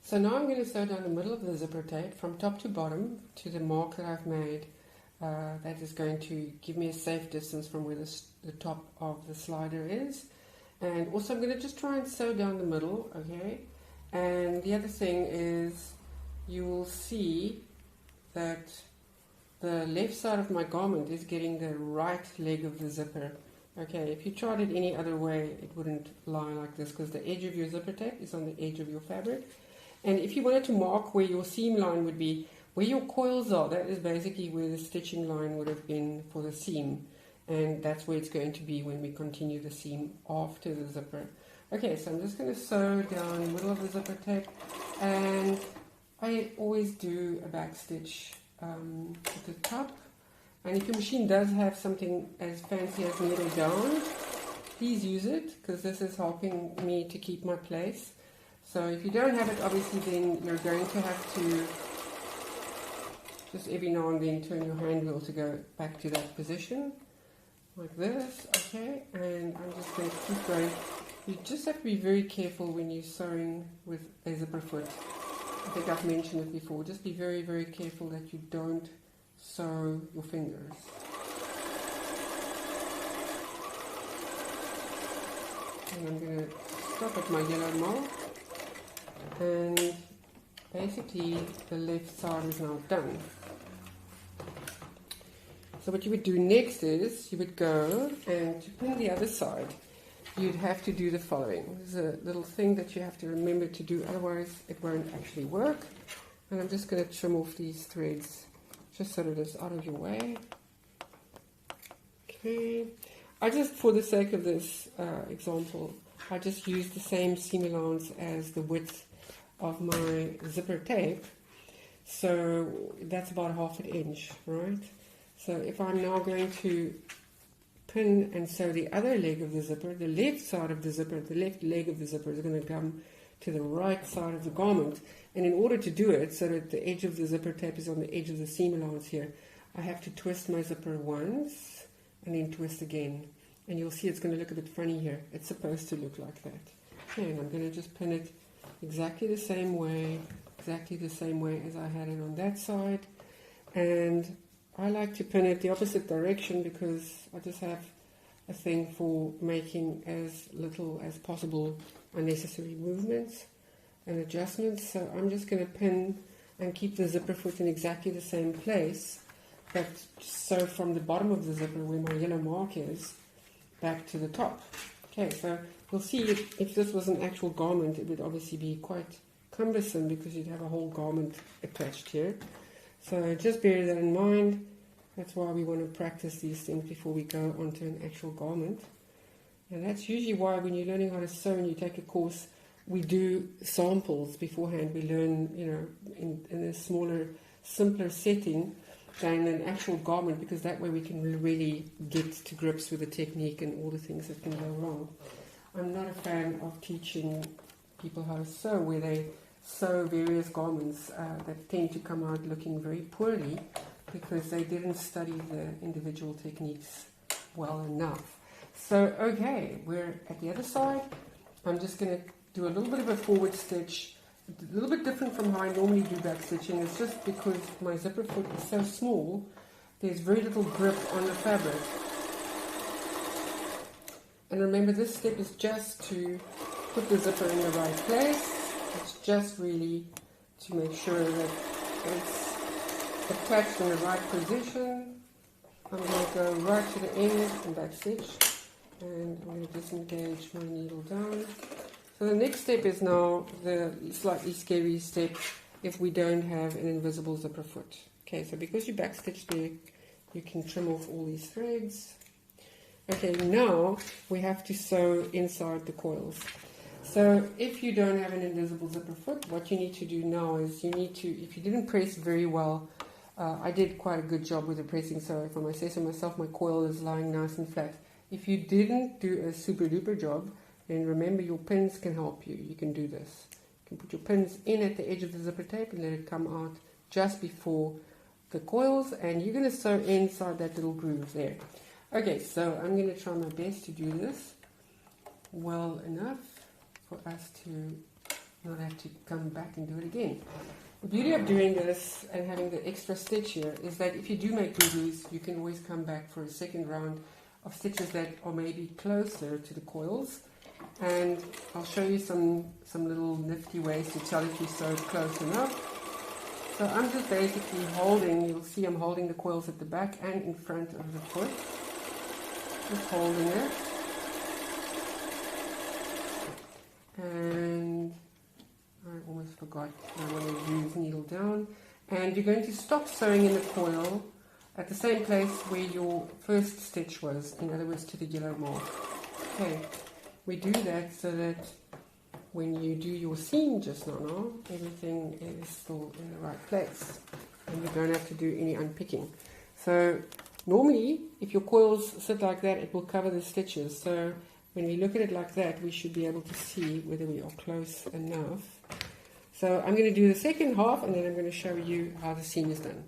So now I'm going to sew down the middle of the zipper tape from top to bottom to the mark that I've made. That is going to give me a safe distance from where the top of the slider is. And also I'm going to just try and sew down the middle, okay? And the other thing is you will see that the left side of my garment is getting the right leg of the zipper. Okay, if you tried it any other way, it wouldn't lie like this because the edge of your zipper tape is on the edge of your fabric. And if you wanted to mark where your seam line would be, where your coils are, that is basically where the stitching line would have been for the seam. And that's where it's going to be when we continue the seam after the zipper. Okay, so I'm just going to sew down the middle of the zipper tape. And I always do a back stitch at the top. And if your machine does have something as fancy as middle down, please use it because this is helping me to keep my place. So if you don't have it, obviously then you're going to have to just every now and then turn your hand wheel to go back to that position like this, okay? And I'm just going to keep going. You just have to be very careful when you're sewing with a zipper foot. I think I've mentioned it before. Just be very, very careful that you don't sew your fingers. And I'm going to stop at my yellow mark. And basically the left side is now done. So what you would do next is you would go and to pin the other side, you'd have to do the following. There's a little thing that you have to remember to do, otherwise it won't actually work. And I'm just going to trim off these threads just so that it's out of your way. Okay. I just, for the sake of this example, I just used the same seam allowance as the width of my zipper tape. So that's about 1/2 inch, right? So if I'm now going to pin and sew the other leg of the zipper, the left side of the zipper, the left leg of the zipper is going to come to the right side of the garment. And in order to do it so that the edge of the zipper tape is on the edge of the seam allowance here, I have to twist my zipper once and then twist again. And you'll see it's going to look a bit funny here. It's supposed to look like that. Okay, and I'm going to just pin it exactly the same way as I had it on that side. And I like to pin it the opposite direction because I just have a thing for making as little as possible unnecessary movements and adjustments. So I'm just going to pin and keep the zipper foot in exactly the same place, but sew from the bottom of the zipper where my yellow mark is back to the top. Okay, so we'll see if this was an actual garment, it would obviously be quite cumbersome because you'd have a whole garment attached here. So just bear that in mind. That's why we want to practice these things before we go onto an actual garment. And that's usually why when you're learning how to sew and you take a course, we do samples beforehand. We learn, in a smaller, simpler setting than an actual garment, because that way we can really get to grips with the technique and all the things that can go wrong. I'm not a fan of teaching people how to sew, where they sew various garments that tend to come out looking very poorly because they didn't study the individual techniques well enough. So, okay, we're at the other side. I'm just going to do a little bit of a forward stitch, a little bit different from how I normally do back stitching. It's just because my zipper foot is so small, there's very little grip on the fabric. And remember, this step is just to put the zipper in the right place. It's just really to make sure that it's attached in the right position. I'm going to go right to the end and back stitch, and I'm going to disengage my needle down. So the next step is now the slightly scary step if we don't have an invisible zipper foot. Okay, so because you back stitch there, you can trim off all these threads. Okay, now we have to sew inside the coils. So if you don't have an invisible zipper foot, what you need to do now is you need to, if you didn't press very well, I did quite a good job with the pressing, so if I might say so myself, my coil is lying nice and flat. If you didn't do a super duper job, then remember your pins can help you. You can do this. You can put your pins in at the edge of the zipper tape and let it come out just before the coils, and you're going to sew inside that little groove there. Okay, so I'm going to try my best to do this well enough for us to not have to come back and do it again. The beauty of doing this and having the extra stitch here is that if you do make boo-boos, you can always come back for a second round of stitches that are maybe closer to the coils. And I'll show you some little nifty ways to tell if you're so close enough. So I'm just basically holding, you'll see I'm holding the coils at the back and in front of the foot. Just holding it. And I almost forgot, I want to use needle down. And you're going to stop sewing in the coil at the same place where your first stitch was, in other words to the yellow mark. Okay, we do that so that when you do your seam just now, everything is still in the right place and you don't have to do any unpicking. So normally if your coils sit like that, it will cover the stitches. So when we look at it like that, we should be able to see whether we are close enough. So I'm going to do the second half and then I'm going to show you how the seam is done.